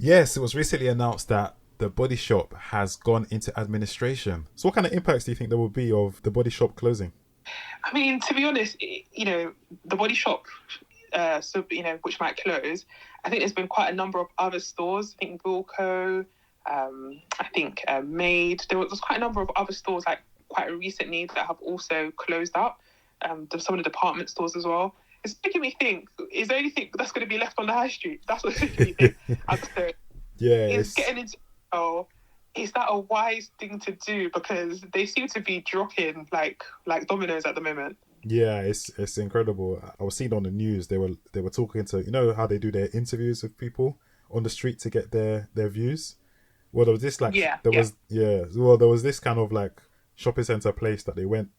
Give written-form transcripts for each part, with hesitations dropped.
Yes, it was recently announced that the Body Shop has gone into administration. So, what kind of impacts do you think there will be of the Body Shop closing? I mean, to be honest, the Body Shop, which might close. I think there's been quite a number of other stores. I think Wilco, I think Maid. There's quite a number of other stores like quite recently that have also closed up. There's some of the department stores as well. It's making me think: is there anything that's going to be left on the high street? That's what's making me think. So, Yeah, is it's getting into is that a wise thing to do? Because they seem to be dropping like dominoes at the moment. yeah, it's incredible. I was seeing on the news they were talking to, you know how they do their interviews with people on the street to get their views. Well, there was this like Yeah, there yeah. was yeah. Well, there was this kind of like shopping center place that they went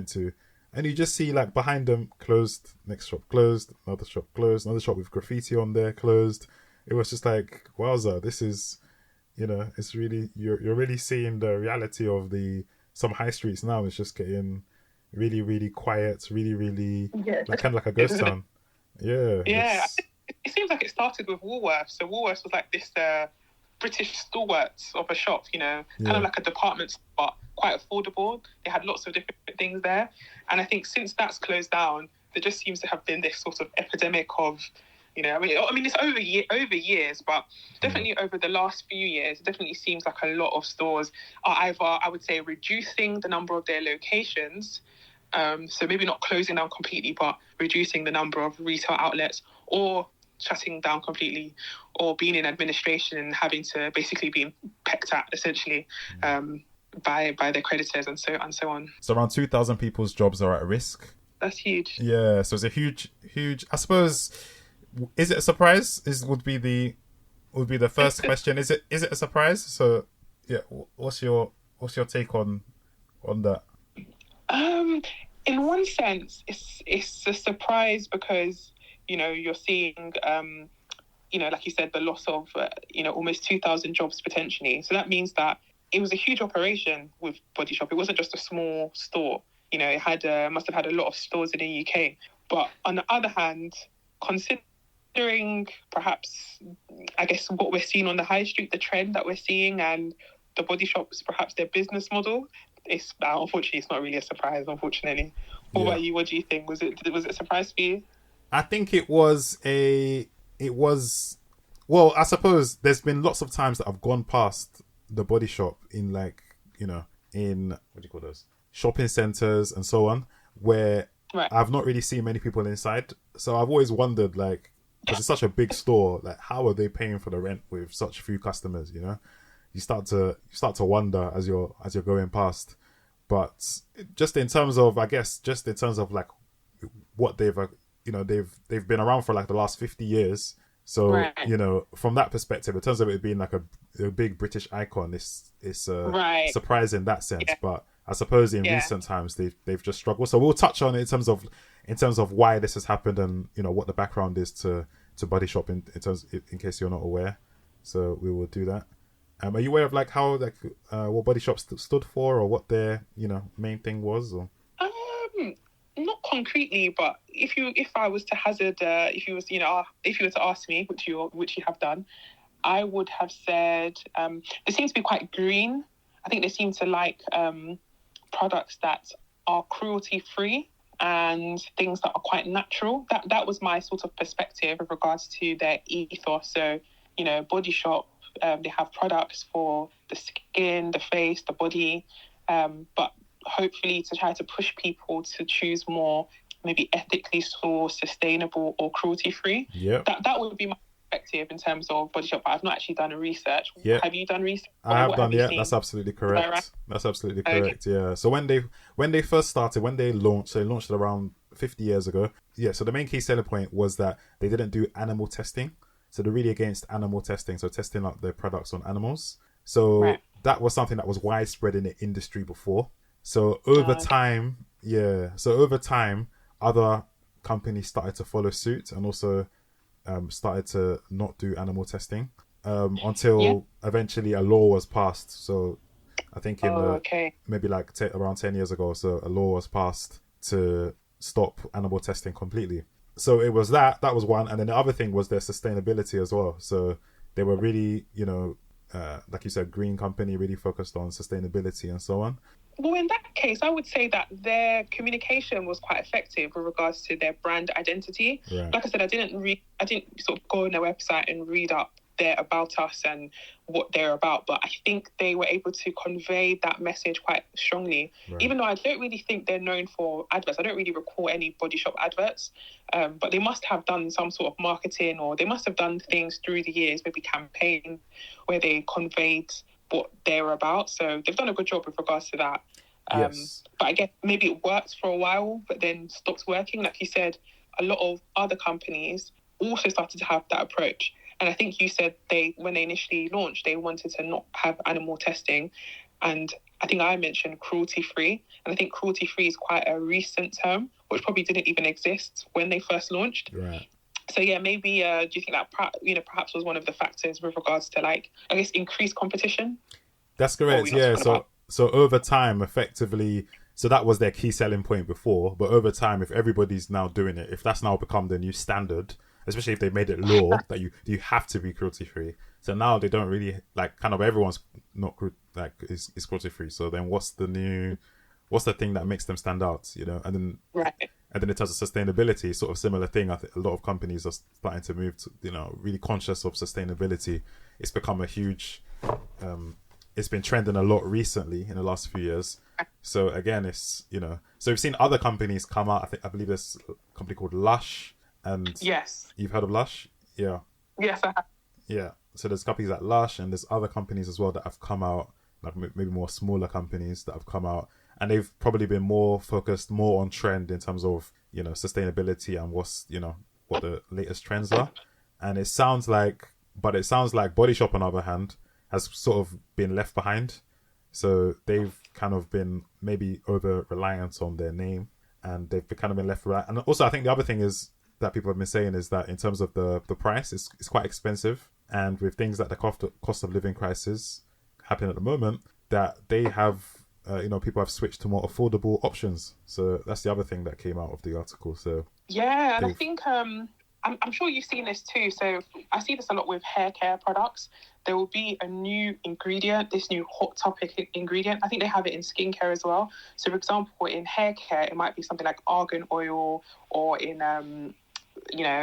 to, and you just see like behind them closed, next shop closed, another shop with graffiti on there closed. It was just like wowza, this is it's really you're really seeing the reality of the some high streets now. It's just getting really really quiet, really really Yeah, like kind of like a ghost town. Yeah, yeah. it's It seems like it started with Woolworths. So Woolworths was like this British stalwarts of a shop, kind of yeah like a department store, but quite affordable. They had lots of different things there. And I think since that's closed down, there just seems to have been this sort of epidemic of, I mean, it's over years, but yeah definitely over the last few years, it definitely seems like a lot of stores are either, I would say, reducing the number of their locations. So maybe not closing down completely, but reducing the number of retail outlets, or shutting down completely, or being in administration and having to basically be pecked at essentially by their creditors and so on. So around 2,000 people's jobs are at risk. That's huge. Yeah, so it's a huge. I suppose, is it a surprise? Would be the first question. Is it a surprise? So, yeah, what's your take on that? Um, in one sense, it's a surprise because you're seeing like you said, the loss of almost 2,000 jobs potentially. So that means that it was a huge operation with Body Shop. It wasn't just a small store. It had must have had a lot of stores in the UK. But on the other hand, considering perhaps, I guess, what we're seeing on the high street, the trend that we're seeing, and the Body Shop's perhaps their business model, it's unfortunately it's not really a surprise. Unfortunately, what Yeah, about you? What do you think? Was it a surprise for you? I think it was. Well, I suppose there's been lots of times that I've gone past the Body Shop in like in what do you call those shopping centers and so on, where Right. I've not really seen many people inside. So I've always wondered, like, because it's such a big store, like how are they paying for the rent with such few customers? You start to wonder as you're going past. But just in terms of, I guess, just in terms of like what they've been around for like the last 50 years. So Right. from that perspective, in terms of it being like a big British icon, it's a Right. surprise in that sense. Yeah. But I suppose in Yeah. recent times they've just struggled. So we'll touch on it in terms of why this has happened, and what the background is to Body Shop in case you're not aware. So we will do that. Are you aware of like how like what Body Shop stood for, or what their main thing was? Or Not concretely, but if I was to hazard, if you were to ask me, which you have done, I would have said they seem to be quite green. I think they seem to like products that are cruelty free and things that are quite natural. That was my sort of perspective with regards to their ethos. So Body Shop, they have products for the skin, the face, the body, but hopefully to try to push people to choose more maybe ethically sourced, sustainable, or cruelty free. yeah, That would be my perspective in terms of Body Shop. But I've not actually done a research. yeah. Have you done research? I have What done, have you yeah. seen? That's absolutely Is that right? correct. That's absolutely Okay. correct. Yeah. So when they first started, when they launched, they launched it around 50 years ago. Yeah. So the main key selling point was that they didn't do animal testing. So they're really against animal testing. So testing out their products on animals. So Right. that was something that was widespread in the industry before. So over Okay. time, yeah. So over time, other companies started to follow suit and also started to not do animal testing Yeah. until eventually a law was passed. So I think in Oh, the okay. maybe like around 10 years ago, so a law was passed to stop animal testing completely. So it was that was one, and then the other thing was their sustainability as well. So they were really, like you said, green company, really focused on sustainability and so on. Well, in that case, I would say that their communication was quite effective with regards to their brand identity. Right. Like I said, I didn't sort of go on their website and read up their about us and what they're about, but I think they were able to convey that message quite strongly. Right. Even though I don't really think they're known for adverts, I don't really recall any Body Shop adverts, but they must have done some sort of marketing, or they must have done things through the years, maybe campaign, where they conveyed what they're about. So they've done a good job with regards to that. Yes. But I guess maybe it worked for a while, but then stopped working. Like you said, a lot of other companies also started to have that approach. And I think you said when they initially launched, they wanted to not have animal testing. And I think I mentioned cruelty-free. And I think cruelty-free is quite a recent term, which probably didn't even exist when they first launched. Right. So yeah, maybe do you think that perhaps was one of the factors with regards to, like, I guess, increased competition? That's correct. Yeah. So over time, effectively, so that was their key selling point before. But over time, if everybody's now doing it, if that's now become the new standard, especially if they made it law that you have to be cruelty free. So now they don't really, like, kind of everyone's not is cruelty free. So then what's the thing that makes them stand out? And then right. And then in terms of sustainability, sort of similar thing. I think a lot of companies are starting to move to, really conscious of sustainability. It's become a huge, it's been trending a lot recently in the last few years. So again, it's, so we've seen other companies come out. I believe there's a company called Lush. And yes, you've heard of Lush? Yeah. Yes, I have. Yeah. So there's companies like Lush, and there's other companies as well that have come out, like maybe more smaller companies that have come out. And they've probably been focused more on trend in terms of, sustainability and what the latest trends are. And it sounds like Body Shop, on the other hand, has sort of been left behind. So they've kind of been maybe over reliant on their name, and they've kind of been left behind. And also, I think the other thing is that people have been saying is that in terms of the price, it's quite expensive. And with things like the cost of living crisis happening at the moment, that they have, people have switched to more affordable options. So that's the other thing that came out of the article. So yeah, and I think I'm sure you've seen this too. So I see this a lot with hair care products. There will be a new ingredient, this new hot topic ingredient. I think they have it in skincare as well. So for example, in hair care, it might be something like argan oil, or in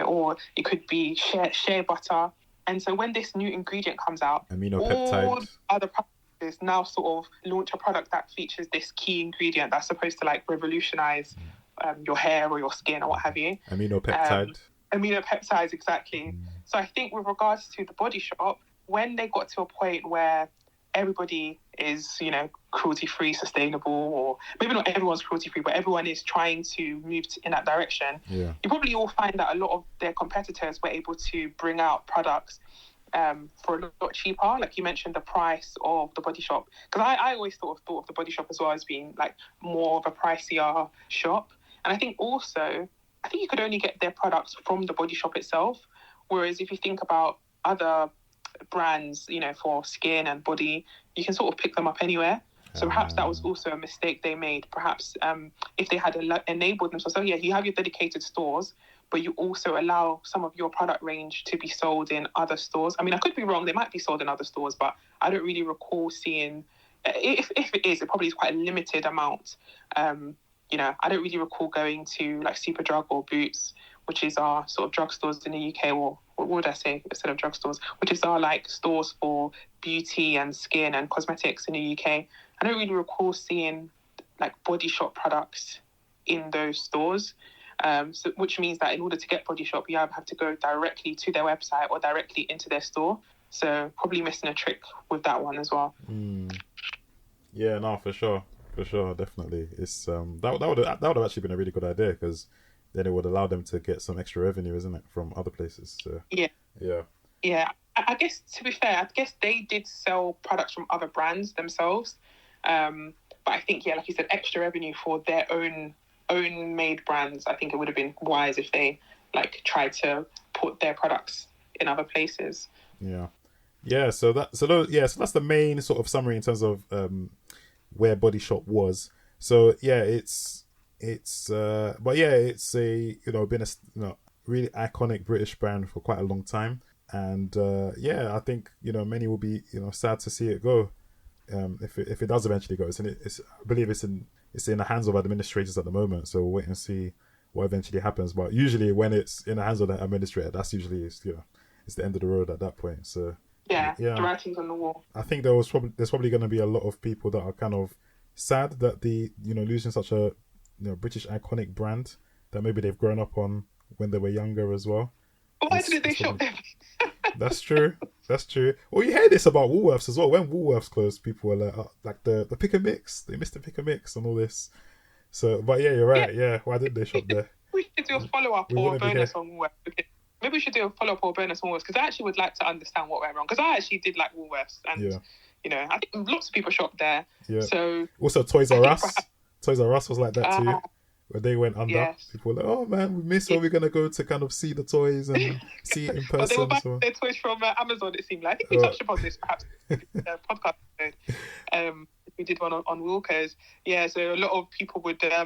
or it could be shea butter. And so when this new ingredient comes out, all other practices now sort of launch a product that features this key ingredient that's supposed to, like, revolutionize your hair or your skin or what have you. Aminopeptides, exactly. So I think with regards to the Body Shop, when they got to a point where everybody is, cruelty-free, sustainable, or maybe not everyone's cruelty-free, but everyone is trying to move in that direction, yeah, you probably all find that a lot of their competitors were able to bring out products for a lot cheaper. Like you mentioned, the price of the Body Shop. Because I always thought of the Body Shop as well as being, like, more of a pricier shop. And I think you could only get their products from the Body Shop itself. Whereas if you think about other brands, for skin and body, you can sort of pick them up anywhere. So perhaps that was also a mistake they made. Perhaps if they had enabled themselves, so yeah, you have your dedicated stores, but you also allow some of your product range to be sold in other stores. I mean, I could be wrong. They might be sold in other stores, but I don't really recall seeing, if it is, it probably is quite a limited amount. I don't really recall going to, like, Superdrug or Boots, which is our sort of drugstores in the UK, or what would I say instead of drugstores, which is our, like, stores for beauty and skin and cosmetics in the UK. I don't really recall seeing, like, Body Shop products in those stores. So which means that in order to get Body Shop, you have to go directly to their website or directly into their store. So probably missing a trick with that one as well. Yeah, no, for sure, definitely. It's that would have actually been a really good idea, because then it would allow them to get some extra revenue, isn't it, from other places? So Yeah. I guess, to be fair, they did sell products from other brands themselves, but I think, yeah, like you said, extra revenue for their own made brands. I think it would have been wise if they, like, tried to put their products in other places. Yeah. So that's the main sort of summary in terms of where Body Shop was. So yeah, it's a been a really iconic British brand for quite a long time. And yeah, I think many will be sad to see it go. If it does eventually go, I believe it's in the hands of administrators at the moment. So we'll wait and see what eventually happens. But usually when it's in the hands of the administrator, that's usually it's the end of the road at that point. So Yeah, the yeah, writing's on the wall. I think there's probably going to be a lot of people that are kind of sad that losing such a British iconic brand that maybe they've grown up on when they were younger as well. Why didn't they shop them? That's true. That's true. Well, you hear this about Woolworths as well. When Woolworths closed, people were like the pick and mix. They missed the pick and mix and all this. So, but yeah, you're right. Yeah, why did they shop there? We should do a follow-up or a bonus on Woolworths. Maybe we should do a follow-up or a bonus on Woolworths, because I actually would like to understand what went wrong. Because I actually did like Woolworths, and I think lots of people shop there. Yeah. So also Toys R Us. Toys R Us was like that too. Where they went under, people were like, "Oh man, we miss where we're gonna go to kind of see the toys and see it in person." But they were buying their toys from Amazon. It seemed like I think we touched upon this perhaps podcast episode. We did one on Wilco's. Yeah, so a lot of people would, I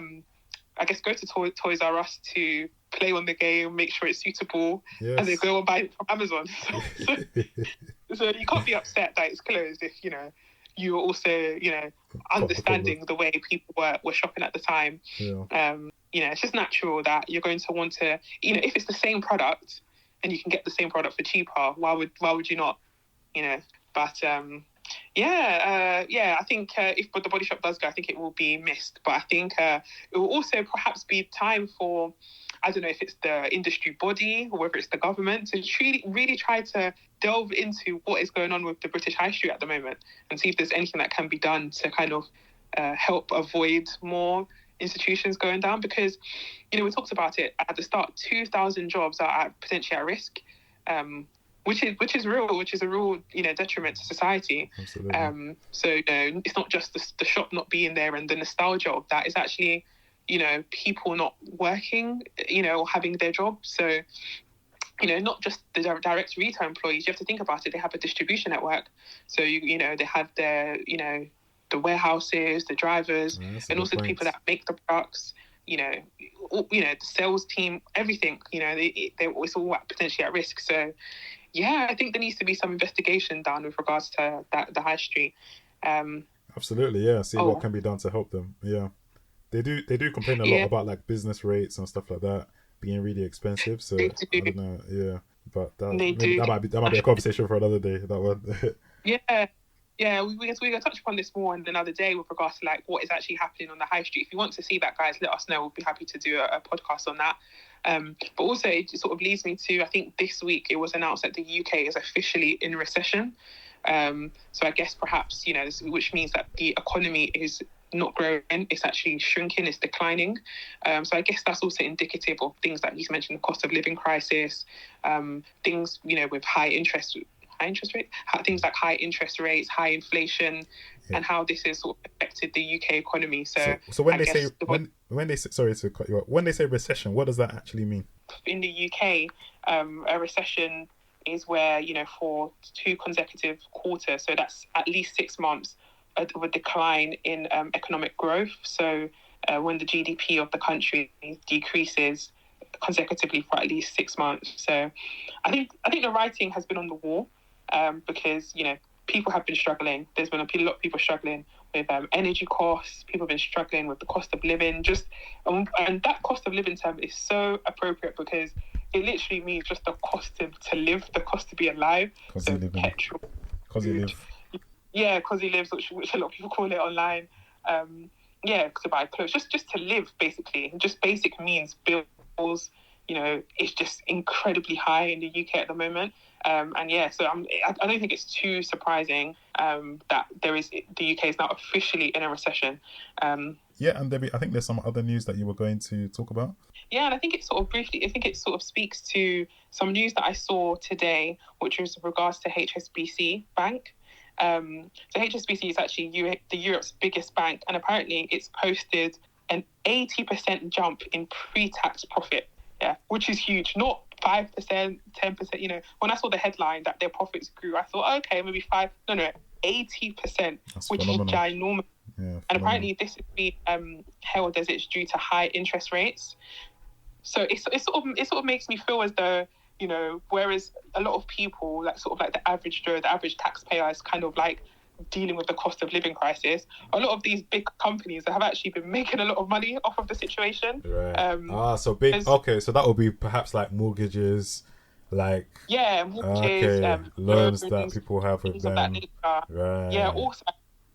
guess, go to Toys R Us to play on the game, make sure it's suitable, and they go and buy it from Amazon. So you can't be upset that it's closed if you were also, understanding the way people were shopping at the time. Yeah. It's just natural that you're going to want to, if it's the same product and you can get the same product for cheaper, why would you not, But I think if the Body Shop does go, I think it will be missed. But I think it will also perhaps be time for, I don't know if it's the industry body or whether it's the government, to really try to delve into what is going on with the British High Street at the moment and see if there's anything that can be done to kind of help avoid more institutions going down. Because, we talked about it at the start, 2,000 jobs are potentially at risk, which is real, which is a real, detriment to society. Absolutely. So, it's not just the shop not being there and the nostalgia of that. It's actually, people not working, or having their job. So, not just the direct retail employees. You have to think about it. They have a distribution network. So, they have their, the warehouses, the drivers, and also the people that make the products, the sales team, everything, it's all potentially at risk. So, yeah, I think there needs to be some investigation done with regards to the high street. Absolutely, yeah. See what can be done to help them. Yeah. They do complain a lot about like business rates and stuff like that being really expensive. So I don't know, yeah. But that might be a conversation for another day. That one. Yeah, we can touch upon this more on another day with regards to like what is actually happening on the high street. If you want to see that, guys, let us know. We'll be happy to do a podcast on that. But also it sort of leads me to, I think this week it was announced that the UK is officially in recession. So I guess perhaps, which means that the economy is not growing, it's actually shrinking, it's declining. So I guess that's also indicative of things like you mentioned, the cost of living crisis, things, with high interest rate, things like high interest rates, high inflation, and how this has sort of affected the UK economy. So when they say when they say, sorry to cut you off, when they say recession, what does that actually mean? In the UK, a recession is where, for 2 consecutive quarters, so that's at least 6 months of a decline in economic growth. So when the GDP of the country decreases consecutively for at least 6 months. So I think the writing has been on the wall, because people have been struggling. There's been a lot of people struggling with energy costs. People have been struggling with the cost of living. And that cost of living term is so appropriate because it literally means just the cost to live, the cost to be alive. So petrol, because you live. Yeah, because he lives, which a lot of people call it online. To buy clothes, just to live, basically. Just basic means, bills, it's just incredibly high in the UK at the moment. So I don't think it's too surprising that the UK is now officially in a recession. And Debbie, I think there's some other news that you were going to talk about. Yeah, and I think it sort of speaks to some news that I saw today, which was with regards to HSBC Bank. So HSBC is actually Europe's biggest bank, and apparently it's posted an 80% jump in pre-tax profit. Yeah, which is huge. Not 5%, 10%. When I saw the headline that their profits grew, I thought, okay, maybe 5. No, 80%, which is ginormous. Yeah, and apparently this is being held as it's due to high interest rates. So it sort of makes me feel as though you know, whereas a lot of people, like sort of like the average Joe, the average taxpayer is kind of like dealing with the cost of living crisis. A lot of these big companies have actually been making a lot of money off of the situation. Right. So big. Okay, so that will be perhaps like mortgages, like mortgages, loans that people have with things of that them. nature. Right. Yeah, also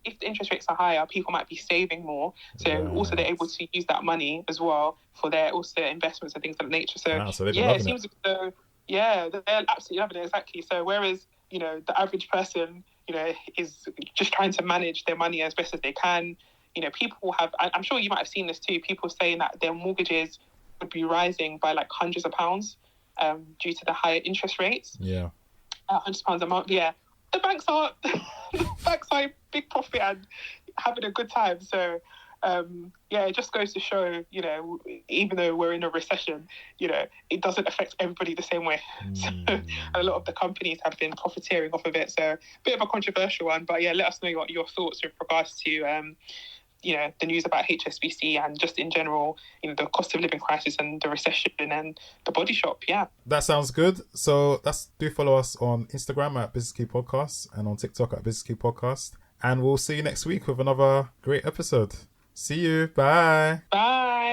if the interest rates are higher, people might be saving more. So also they're able to use that money as well for their also investments and things of that nature. So it seems as though they're absolutely loving it, exactly. So whereas, you know, the average person, you know, is just trying to manage their money as best as they can. You know, people have, I'm sure you might have seen this too, people saying that their mortgages would be rising by like hundreds of pounds due to the higher interest rates. Yeah. £100 a month. Yeah. The banks are in big profit and having a good time. So, it just goes to show, you know, even though we're in a recession, you know, it doesn't affect everybody the same way. So a lot of the companies have been profiteering off of it. So a bit of a controversial one, but yeah, let us know what your thoughts with regards to, you know, the news about HSBC and just in general, you know, the cost of living crisis and the recession and the Body Shop. Yeah. That sounds good. So do follow us on Instagram at Business Key Podcast and on TikTok at Business Key Podcast. And we'll see you next week with another great episode. See you. Bye. Bye.